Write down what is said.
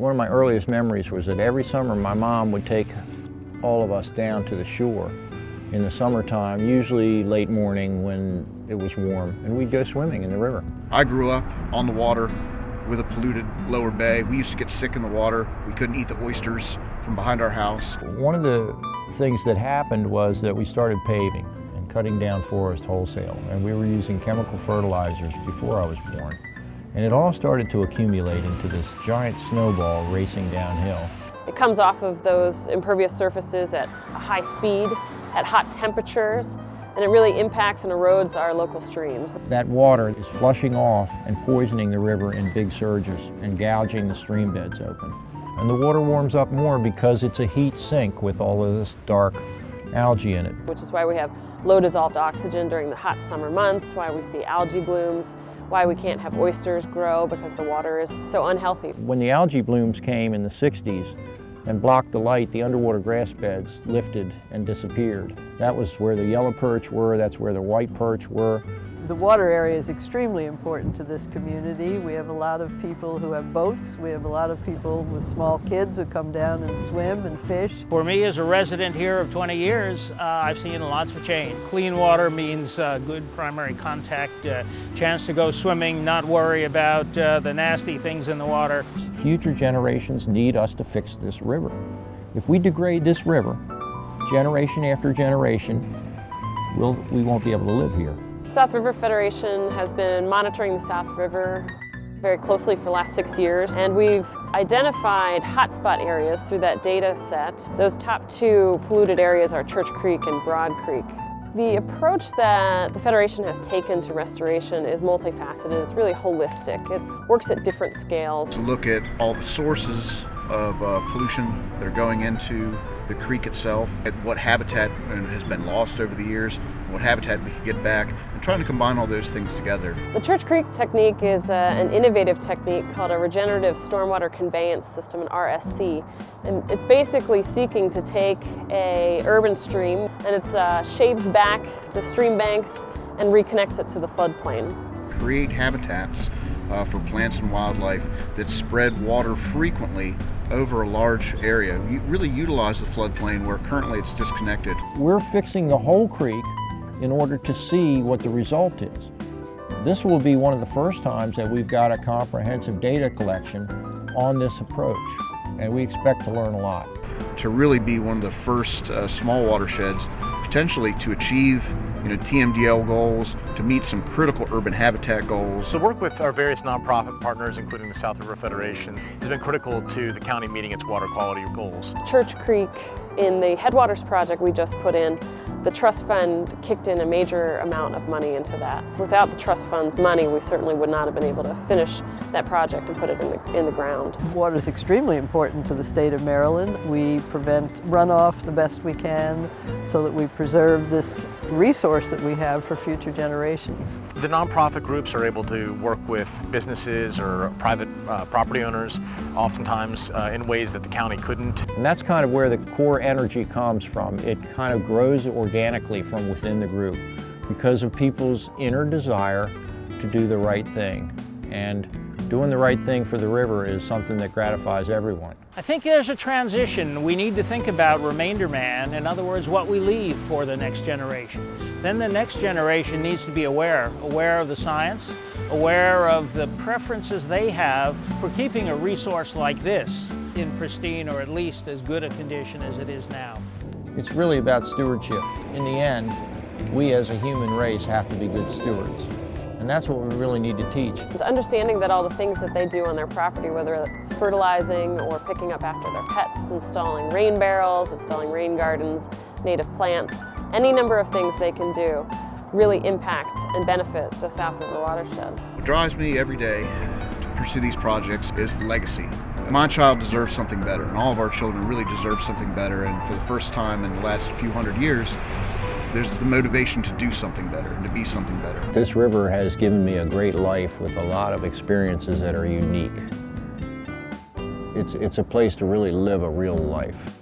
One of my earliest memories was that every summer my mom would take all of us down to the shore in the summertime, usually late morning when it was warm, and we'd go swimming in the river. I grew up on the water with a polluted lower bay. We used to get sick in the water. We couldn't eat the oysters from behind our house. One of the things that happened was that we started paving and cutting down forest wholesale, and we were using chemical fertilizers before I was born. And it all started to accumulate into this giant snowball racing downhill. It comes off of those impervious surfaces at a high speed, at hot temperatures, and it really impacts and erodes our local streams. That water is flushing off and poisoning the river in big surges and gouging the stream beds open. And the water warms up more because it's a heat sink with all of this dark algae in it. Which is why we have low dissolved oxygen during the hot summer months, why we see algae blooms, why we can't have oysters grow because the water is so unhealthy. When the algae blooms came in the 60s and blocked the light, the underwater grass beds lifted and disappeared. That was where the yellow perch were, that's where the white perch were. The water area is extremely important to this community. We have a lot of people who have boats. We have a lot of people with small kids who come down and swim and fish. For me, as a resident here of 20 years, I've seen lots of change. Clean water means good primary contact, chance to go swimming, not worry about the nasty things in the water. Future generations need us to fix this river. If we degrade this river, generation after generation, we won't be able to live here. South River Federation has been monitoring the South River very closely for the last 6 years, and we've identified hotspot areas through that data set. Those top two polluted areas are Church Creek and Broad Creek. The approach that the Federation has taken to restoration is multifaceted. It's really holistic. It works at different scales. To look at all the sources of pollution that are going into the creek itself, at what habitat has been lost over the years, what habitat we can get back, and trying to combine all those things together. The Church Creek technique is an innovative technique called a regenerative stormwater conveyance system, an RSC. And it's basically seeking to take an urban stream and it shaves back the stream banks and reconnects it to the floodplain. Create habitats for plants and wildlife that spread water frequently over a large area. You really utilize the floodplain where currently it's disconnected. We're fixing the whole creek in order to see what the result is. This will be one of the first times that we've got a comprehensive data collection on this approach, and we expect to learn a lot. To really be one of the first small watersheds potentially to achieve TMDL goals, to meet some critical urban habitat goals. The work with our various nonprofit partners, including the South River Federation, has been critical to the county meeting its water quality goals. Church Creek, in the Headwaters project we just put in, the trust fund kicked in a major amount of money into that. Without the trust fund's money, we certainly would not have been able to finish that project and put it in the ground. Water is extremely important to the state of Maryland. We prevent runoff the best we can so that we preserve this resource that we have for future generations. The nonprofit groups are able to work with businesses or private property owners, oftentimes in ways that the county couldn't. And that's kind of where the core energy comes from. It kind of grows organically from within the group because of people's inner desire to do the right thing. And doing the right thing for the river is something that gratifies everyone. I think there's a transition. We need to think about remainder man, in other words, what we leave for the next generation. Then the next generation needs to be aware of the science, aware of the preferences they have for keeping a resource like this in pristine or at least as good a condition as it is now. It's really about stewardship. In the end, we as a human race have to be good stewards. And that's what we really need to teach. Understanding that all the things that they do on their property, whether it's fertilizing or picking up after their pets, installing rain barrels, installing rain gardens, native plants, any number of things they can do really impact and benefit the South River watershed. What drives me every day to pursue these projects is the legacy. My child deserves something better, and all of our children really deserve something better, and for the first time in the last few hundred years, there's the motivation to do something better and to be something better. This river has given me a great life with a lot of experiences that are unique. It's a place to really live a real life.